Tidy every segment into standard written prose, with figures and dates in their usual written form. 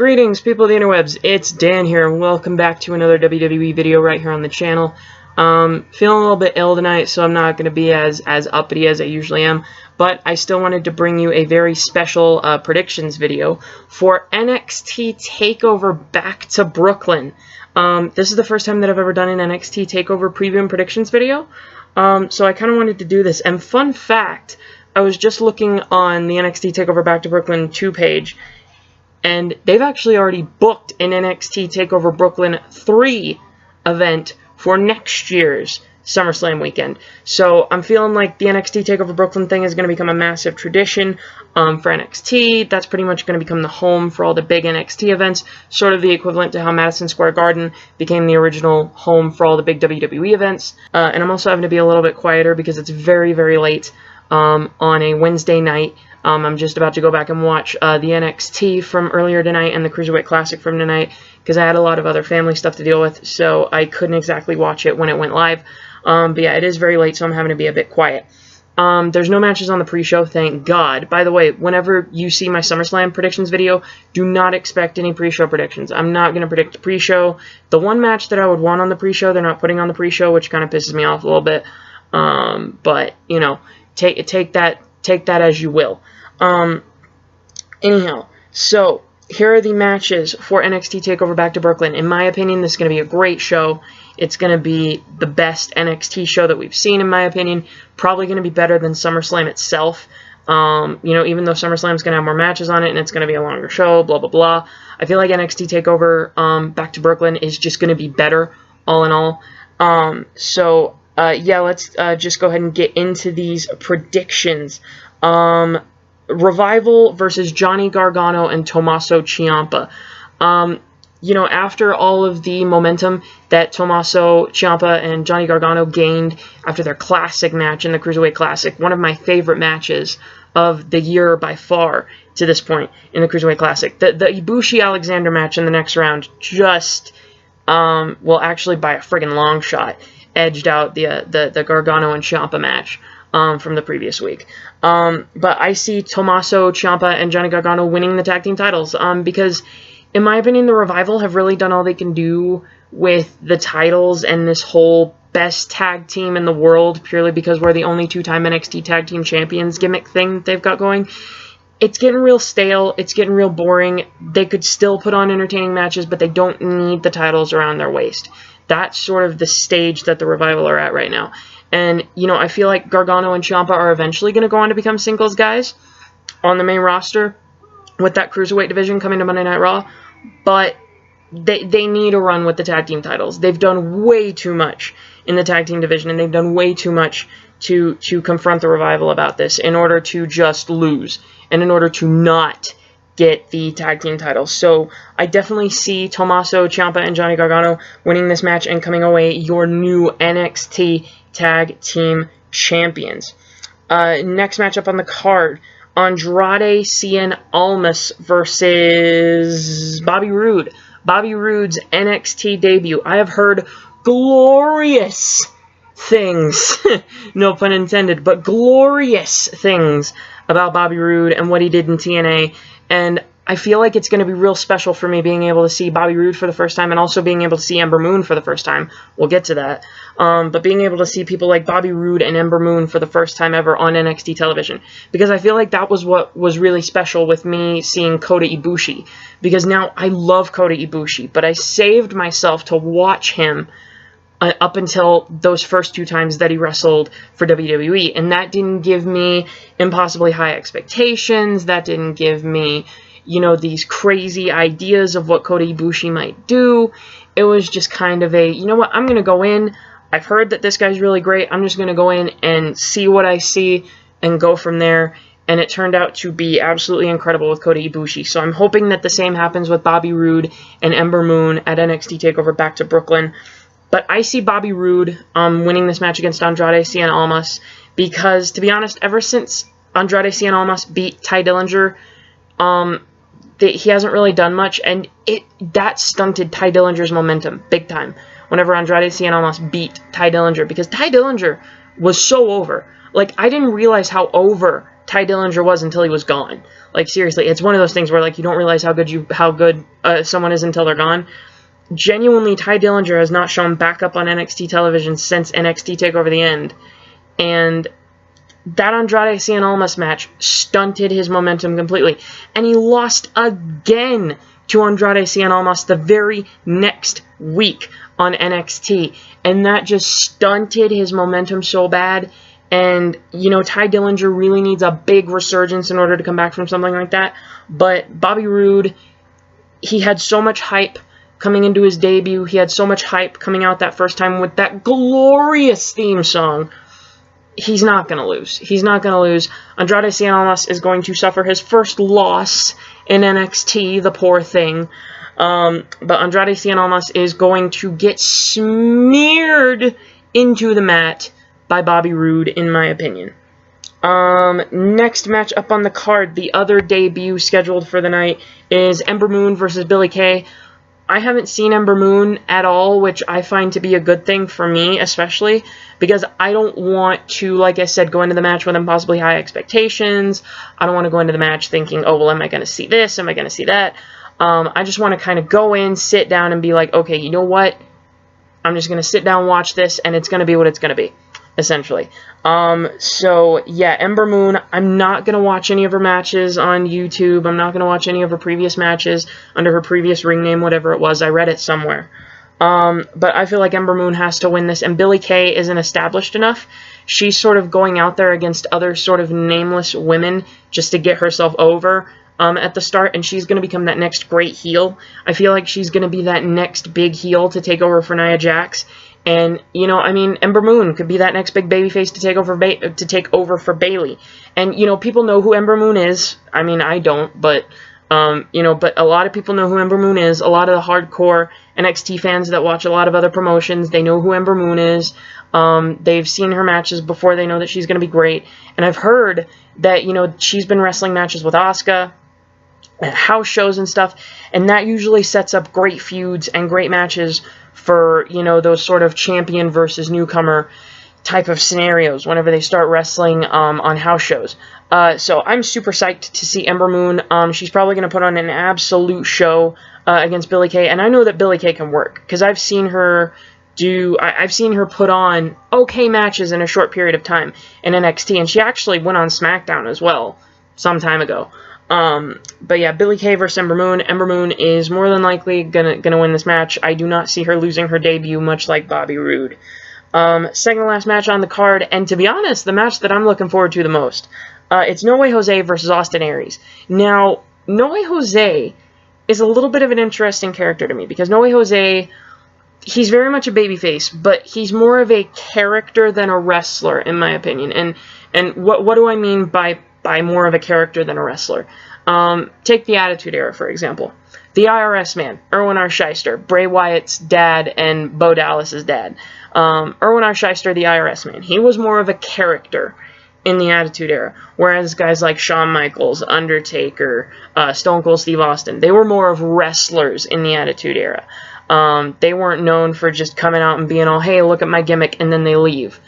Greetings, people of the interwebs. It's Dan here, and welcome back to another WWE video right here on the channel. Feeling a little bit ill tonight, so I'm not going to be as uppity as I usually am, but I still wanted to bring you a very special predictions video for NXT Takeover Back to Brooklyn. This is the first time that I've ever done an NXT Takeover preview and predictions video, so I kind of wanted to do this. And fun fact, I was just looking on the NXT Takeover Back to Brooklyn 2 page, and they've actually already booked an NXT Takeover Brooklyn 3 event for next year's SummerSlam weekend. So I'm feeling like the NXT Takeover Brooklyn thing is going to become a massive tradition for NXT. That's pretty much going to become the home for all the big NXT events, sort of the equivalent to how Madison Square Garden became the original home for all the big WWE events. And I'm also having to be a little bit quieter because it's very, very late on a Wednesday night. I'm just about to go back and watch the NXT from earlier tonight and the Cruiserweight Classic from tonight because I had a lot of other family stuff to deal with, so I couldn't exactly watch it when it went live. But yeah, it is very late, so I'm having to be a bit quiet. There's no matches on the pre-show, thank God. By the way, whenever you see my SummerSlam predictions video, do not expect any pre-show predictions. I'm not going to predict the pre-show. The one match that I would want on the pre-show, they're not putting on the pre-show, which kind of pisses me off a little bit. But, you know, take that as you will. Anyhow, so here are the matches for NXT TakeOver Back to Brooklyn. In my opinion, this is going to be a great show. It's going to be the best NXT show that we've seen, in my opinion. Probably going to be better than SummerSlam itself. You know, even though SummerSlam's going to have more matches on it and it's going to be a longer show, blah, blah, blah. I feel like NXT TakeOver Back to Brooklyn is just going to be better, all in all. Yeah, let's just go ahead and get into these predictions. Revival versus Johnny Gargano and Tommaso Ciampa. You know, after all of the momentum that Tommaso Ciampa and Johnny Gargano gained after their classic match in the Cruiserweight Classic, one of my favorite matches of the year by far to this point in the Cruiserweight Classic. The Ibushi-Alexander match in the next round just, well, actually by a friggin' long shot, edged out the Gargano and Ciampa match from the previous week. But I see Tommaso Ciampa and Johnny Gargano winning the tag team titles because, in my opinion, the Revival have really done all they can do with the titles and this whole best tag team in the world purely because we're the only two-time NXT Tag Team Champions gimmick thing that they've got going. It's getting real stale. It's getting real boring. They could still put on entertaining matches, but they don't need the titles around their waist. That's sort of the stage that the Revival are at right now. And, you know, I feel like Gargano and Ciampa are eventually going to go on to become singles guys on the main roster with that Cruiserweight division coming to Monday Night Raw. But they need a run with the tag team titles. They've done way too much in the tag team division, and they've done way too much to confront the Revival about this in order to just lose and in order to not get the tag team titles. So I definitely see Tommaso Ciampa and Johnny Gargano winning this match and coming away your new NXT Tag Team Champions. Next matchup on the card, Andrade Cien Almas versus Bobby Roode. Bobby Roode's NXT debut. I have heard glorious things, no pun intended, but glorious things about Bobby Roode and what he did in TNA, and I feel like it's going to be real special for me being able to see Bobby Roode for the first time and also being able to see Ember Moon for the first time. We'll get to that. But being able to see people like Bobby Roode and Ember Moon for the first time ever on NXT television. Because I feel like that was what was really special with me seeing Kota Ibushi. Because now I love Kota Ibushi, but I saved myself to watch him up until those first 2 times that he wrestled for WWE. And that didn't give me impossibly high expectations. That didn't give me, you know, these crazy ideas of what Kota Ibushi might do. It was just kind of a, you know what, I'm going to go in. I've heard that this guy's really great. I'm just going to go in and see what I see and go from there. And it turned out to be absolutely incredible with Kota Ibushi. So I'm hoping that the same happens with Bobby Roode and Ember Moon at NXT TakeOver Back to Brooklyn. But I see Bobby Roode winning this match against Andrade Cien Almas because, to be honest, ever since Andrade Cien Almas beat Ty Dillinger, he hasn't really done much, and that stunted Ty Dillinger's momentum big time whenever Andrade Cien Almas beat Ty Dillinger, because Ty Dillinger was so over. Like, I didn't realize how over Tye Dillinger was until he was gone. Like, seriously, it's one of those things where, like, you don't realize how good someone is until they're gone. Genuinely, Tye Dillinger has not shown back up on NXT television since NXT Takeover the End. And that Andrade Cien Almas match stunted his momentum completely. And he lost again to Andrade Cien Almas the very next week on NXT. And that just stunted his momentum so bad. And, you know, Tye Dillinger really needs a big resurgence in order to come back from something like that. But Bobby Roode, he had so much hype coming into his debut. He had so much hype coming out that first time with that glorious theme song. He's not going to lose. He's not going to lose. Andrade Cien Almas is going to suffer his first loss in NXT, the poor thing. But Andrade Cien Almas is going to get smeared into the mat by Bobby Roode, in my opinion. Next match up on the card, the other debut scheduled for the night, is Ember Moon versus Billie Kay. I haven't seen Ember Moon at all, which I find to be a good thing for me, especially, because I don't want to, like I said, go into the match with impossibly high expectations. I don't want to go into the match thinking, oh, well, am I going to see this? Am I going to see that? I just want to kind of go in, sit down, and be like, okay, you know what? I'm just going to sit down, watch this, and it's going to be what it's going to be, essentially. So, yeah, Ember Moon, I'm not going to watch any of her matches on YouTube. I'm not going to watch any of her previous matches under her previous ring name, whatever it was. I read it somewhere. But I feel like Ember Moon has to win this, and Billie Kay isn't established enough. She's sort of going out there against other sort of nameless women just to get herself over at the start, and she's going to become that next great heel. I feel like she's going to be that next big heel to take over for Nia Jax. And, you know, I mean, Ember Moon could be that next big babyface to take over for Bayley. And, you know, people know who Ember Moon is. I mean, I don't, but, you know, but a lot of people know who Ember Moon is. A lot of the hardcore NXT fans that watch a lot of other promotions, they know who Ember Moon is. They've seen her matches before. They know that she's going to be great. And I've heard that, you know, she's been wrestling matches with Asuka, house shows and stuff, and that usually sets up great feuds and great matches for, you know, those sort of champion versus newcomer type of scenarios whenever they start wrestling on house shows. So I'm super psyched to see Ember Moon. She's probably going to put on an absolute show against Billie Kay, and I know that Billie Kay can work, because I've seen her I've seen her put on okay matches in a short period of time in NXT, and she actually went on SmackDown as well some time ago. But yeah, Billie Kay versus Ember Moon. Ember Moon is more than likely gonna win this match. I do not see her losing her debut, much like Bobby Roode. Second to last match on the card, and to be honest, the match that I'm looking forward to the most. It's No Way Jose versus Austin Aries. Now, No Way Jose is a little bit of an interesting character to me, because No Way Jose, he's very much a babyface, but he's more of a character than a wrestler, in my opinion. And what do I mean by more of a character than a wrestler? Take the Attitude Era, for example. The IRS man, Erwin R. Shyster, Bray Wyatt's dad and Bo Dallas's dad. Erwin R. Shyster, the IRS man, he was more of a character in the Attitude Era, whereas guys like Shawn Michaels, Undertaker, Stone Cold Steve Austin, they were more of wrestlers in the Attitude Era. They weren't known for just coming out and being all, hey, look at my gimmick, and then they leave,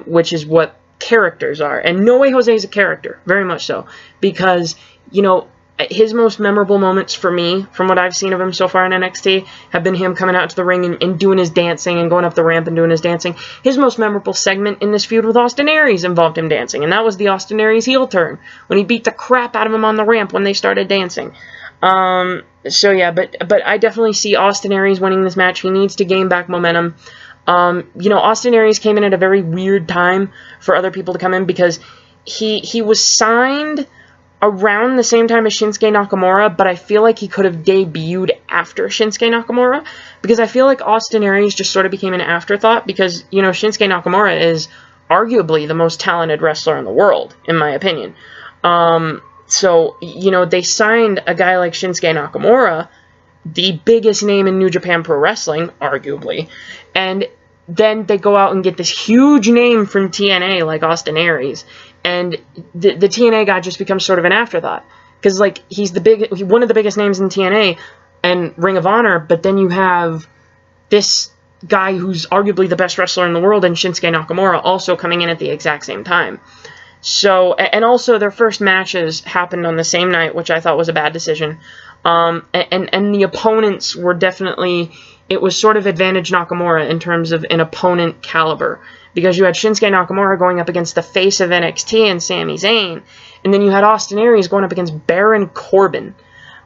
which is what characters are. And No Way Jose is a character, very much so, because, you know, his most memorable moments for me, from what I've seen of him so far in NXT, have been him coming out to the ring and doing his dancing and going up the ramp and doing his dancing. His most memorable segment in this feud with Austin Aries involved him dancing, and that was the Austin Aries heel turn, when he beat the crap out of him on the ramp when they started dancing. So yeah, but I definitely see Austin Aries winning this match. He needs to gain back momentum. You know, Austin Aries came in at a very weird time for other people to come in, because he was signed around the same time as Shinsuke Nakamura, but I feel like he could have debuted after Shinsuke Nakamura, because I feel like Austin Aries just sort of became an afterthought, because, you know, Shinsuke Nakamura is arguably the most talented wrestler in the world, in my opinion. So, you know, they signed a guy like Shinsuke Nakamura, the biggest name in New Japan Pro Wrestling, arguably, and then they go out and get this huge name from TNA like Austin Aries, and the TNA guy just becomes sort of an afterthought, because, like, he's one of the biggest names in TNA and Ring of Honor, but then you have this guy who's arguably the best wrestler in the world, and Shinsuke Nakamura also coming in at the exact same time. So, and also their first matches happened on the same night, which I thought was a bad decision. And the opponents were definitely, it was sort of advantage Nakamura in terms of an opponent caliber. Because you had Shinsuke Nakamura going up against the face of NXT and Sami Zayn. And then you had Austin Aries going up against Baron Corbin.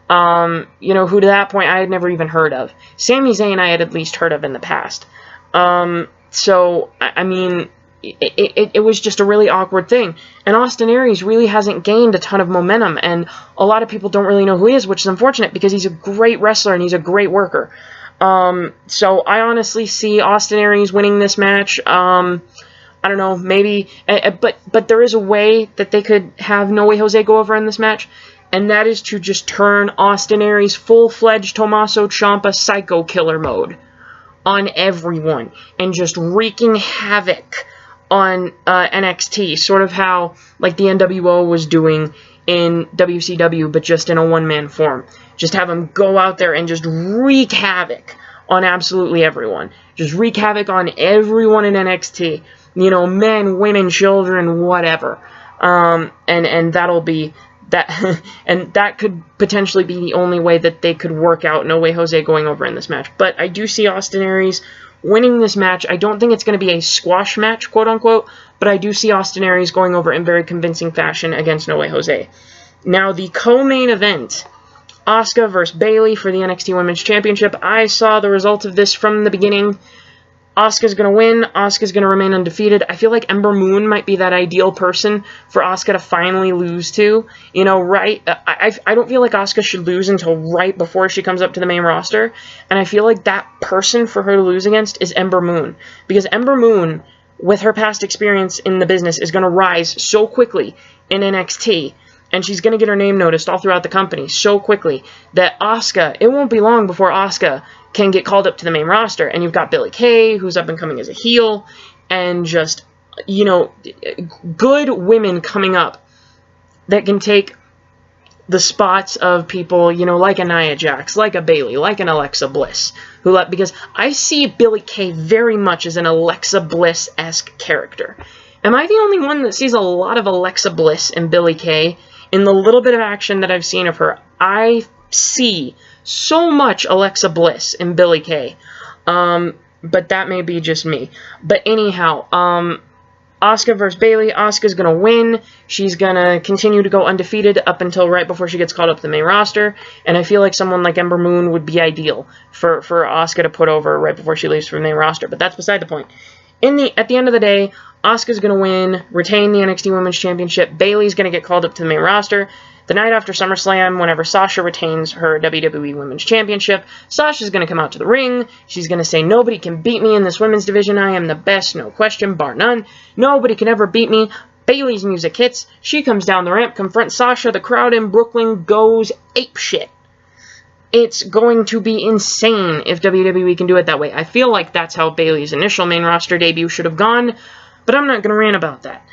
You know, who to that point I had never even heard of. Sami Zayn I had at least heard of in the past. So, I mean, it was just a really awkward thing. And Austin Aries really hasn't gained a ton of momentum. And a lot of people don't really know who he is, which is unfortunate because he's a great wrestler and he's a great worker. So I honestly see Austin Aries winning this match. I don't know, maybe, but there is a way that they could have No Way Jose go over in this match, and that is to just turn Austin Aries full-fledged Tommaso Ciampa psycho killer mode on everyone, and just wreaking havoc on NXT, sort of how, like, the NWO was doing in WCW, but just in a one-man form. Just have them go out there and just wreak havoc on absolutely everyone. Just wreak havoc on everyone in NXT. You know, men, women, children, whatever. And that'll be that. And that could potentially be the only way that they could work out No Way Jose going over in this match. But I do see Austin Aries winning this match. I don't think it's going to be a squash match, quote unquote. But I do see Austin Aries going over in very convincing fashion against No Way Jose. Now, the co-main event, Asuka versus Bayley for the NXT Women's Championship. I saw the result of this from the beginning. Asuka's going to win. Asuka's going to remain undefeated. I feel like Ember Moon might be that ideal person for Asuka to finally lose to. You know, right? I don't feel like Asuka should lose until right before she comes up to the main roster. And I feel like that person for her to lose against is Ember Moon. Because Ember Moon, with her past experience in the business, is going to rise so quickly in NXT. And she's going to get her name noticed all throughout the company so quickly that Asuka, it won't be long before Asuka can get called up to the main roster. And you've got Billie Kay, who's up and coming as a heel, and just, you know, good women coming up that can take the spots of people, you know, like a Nia Jax, like a Bayley, like an Alexa Bliss. Because I see Billie Kay very much as an Alexa Bliss-esque character. Am I the only one that sees a lot of Alexa Bliss in Billie Kay? In the little bit of action that I've seen of her, I see so much Alexa Bliss in Billie Kay. But that may be just me. But anyhow, Asuka versus Bayley. Asuka's going to win. She's going to continue to go undefeated up until right before she gets called up to the main roster. And I feel like someone like Ember Moon would be ideal for Asuka to put over right before she leaves for the main roster. But that's beside the point. At the end of the day, Asuka's going to win, retain the NXT Women's Championship. Bayley's going to get called up to the main roster. The night after SummerSlam, whenever Sasha retains her WWE Women's Championship, Sasha's going to come out to the ring. She's going to say, nobody can beat me in this women's division. I am the best, no question, bar none. Nobody can ever beat me. Bayley's music hits. She comes down the ramp, confronts Sasha. The crowd in Brooklyn goes apeshit. It's going to be insane if WWE can do it that way. I feel like that's how Bayley's initial main roster debut should have gone, but I'm not going to rant about that.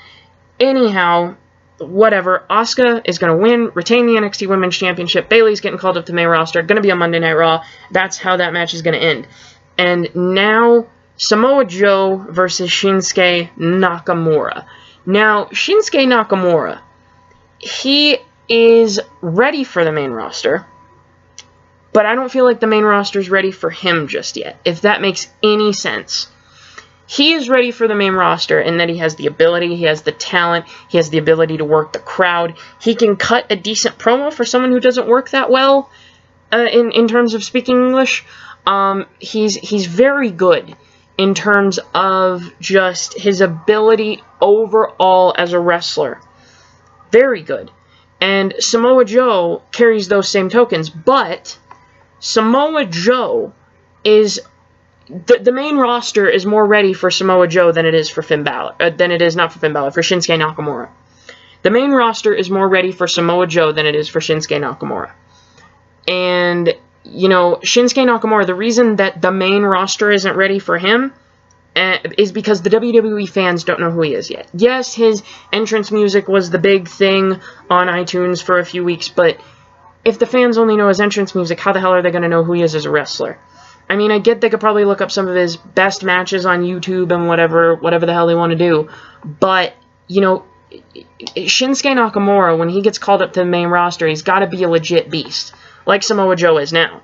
Anyhow, whatever. Asuka is going to win, retain the NXT Women's Championship. Bayley's getting called up to the main roster. Going to be a Monday Night Raw. That's how that match is going to end. And now, Samoa Joe versus Shinsuke Nakamura. Now, Shinsuke Nakamura, he is ready for the main roster, but I don't feel like the main roster is ready for him just yet, if that makes any sense. He is ready for the main roster in that he has the ability, he has the talent, he has the ability to work the crowd. He can cut a decent promo for someone who doesn't work that well in terms of speaking English. He's very good in terms of just his ability overall as a wrestler. Very good. And Samoa Joe carries those same tokens, but Samoa Joe is... The main roster is more ready for Samoa Joe than it is for for Shinsuke Nakamura. The main roster is more ready for Samoa Joe than it is for Shinsuke Nakamura. And, you know, Shinsuke Nakamura, the reason that the main roster isn't ready for him is because the WWE fans don't know who he is yet. Yes, his entrance music was the big thing on iTunes for a few weeks, but if the fans only know his entrance music, how the hell are they going to know who he is as a wrestler? I mean, I get they could probably look up some of his best matches on YouTube and whatever the hell they want to do, but, you know, Shinsuke Nakamura, when he gets called up to the main roster, he's got to be a legit beast, like Samoa Joe is now.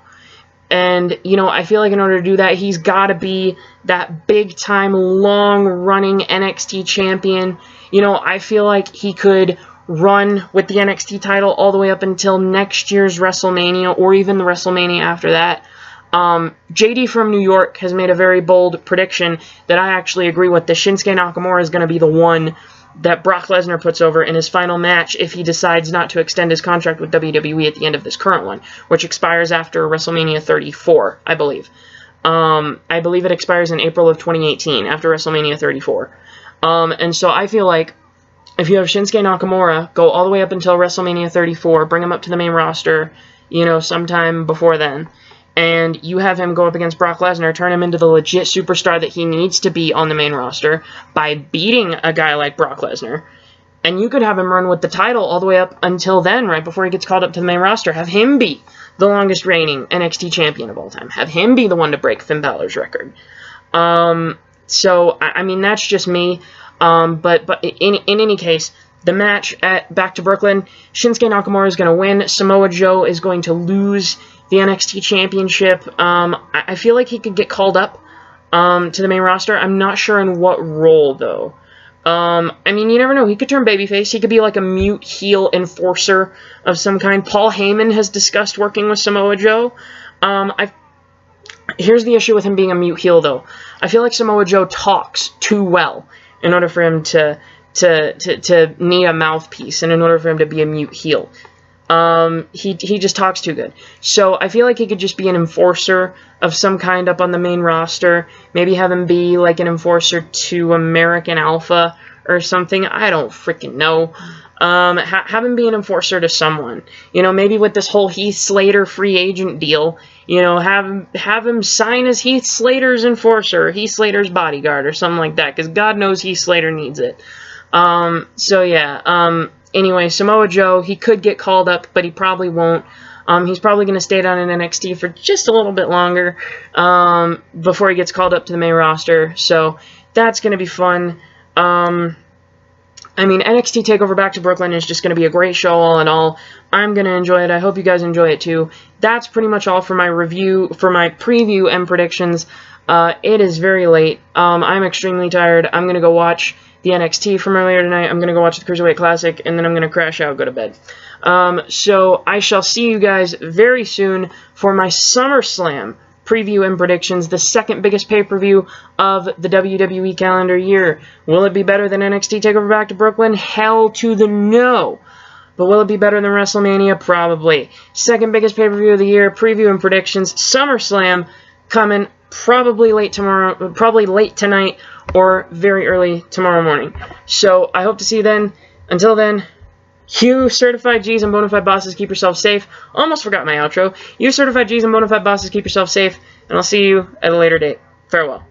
And, you know, I feel like in order to do that, he's got to be that big-time, long-running NXT champion. You know, I feel like he could run with the NXT title all the way up until next year's WrestleMania, or even the WrestleMania after that. JD from New York has made a very bold prediction that I actually agree with. The Shinsuke Nakamura is going to be the one that Brock Lesnar puts over in his final match if he decides not to extend his contract with WWE at the end of this current one, which expires after WrestleMania 34, I believe. I believe it expires in April of 2018, after WrestleMania 34. And so I feel like if you have Shinsuke Nakamura go all the way up until WrestleMania 34, bring him up to the main roster, you know, sometime before then, and you have him go up against Brock Lesnar, turn him into the legit superstar that he needs to be on the main roster by beating a guy like Brock Lesnar, and you could have him run with the title all the way up until then, right before he gets called up to the main roster. Have him be the longest reigning NXT champion of all time. Have him be the one to break Finn Balor's record. So, I mean, that's just me. But in any case, the match at Back to Brooklyn, Shinsuke Nakamura is going to win. Samoa Joe is going to lose the NXT Championship. I feel like he could get called up to the main roster. I'm not sure in what role, though. I mean, you never know. He could turn babyface. He could be like a mute heel enforcer of some kind. Paul Heyman has discussed working with Samoa Joe. Here's the issue with him being a mute heel, though. I feel like Samoa Joe talks too well in order for him to need a mouthpiece, and in order for him to be a mute heel. He just talks too good. So I feel like he could just be an enforcer of some kind up on the main roster. Maybe have him be like an enforcer to American Alpha or something. I don't freaking know. Have him be an enforcer to someone. You know, maybe with this whole Heath Slater free agent deal, you know, have him sign as Heath Slater's enforcer, or Heath Slater's bodyguard, or something like that, because God knows Heath Slater needs it. So yeah, anyway, Samoa Joe, he could get called up, but he probably won't. He's probably going to stay down in NXT for just a little bit longer, before he gets called up to the main roster, so that's going to be fun. I mean, NXT Takeover Back to Brooklyn is just going to be a great show all in all. I'm going to enjoy it. I hope you guys enjoy it too. That's pretty much all for my review, for my preview and predictions. It is very late. I'm extremely tired. I'm going to go watch the NXT from earlier tonight. I'm going to go watch the Cruiserweight Classic, and then I'm going to crash out, go to bed. So I shall see you guys very soon for my SummerSlam preview and predictions, the second biggest pay-per-view of the WWE calendar year. Will it be better than NXT Takeover Back to Brooklyn? Hell to the no. But will it be better than WrestleMania? Probably. Second biggest pay-per-view of the year, preview and predictions, SummerSlam coming probably late tomorrow, probably late tonight, or very early tomorrow morning. So I hope to see you then. Until then, you certified G's and bonafide bosses, keep yourself safe. Almost forgot my outro. You certified G's and bonafide bosses, keep yourself safe, and I'll see you at a later date. Farewell.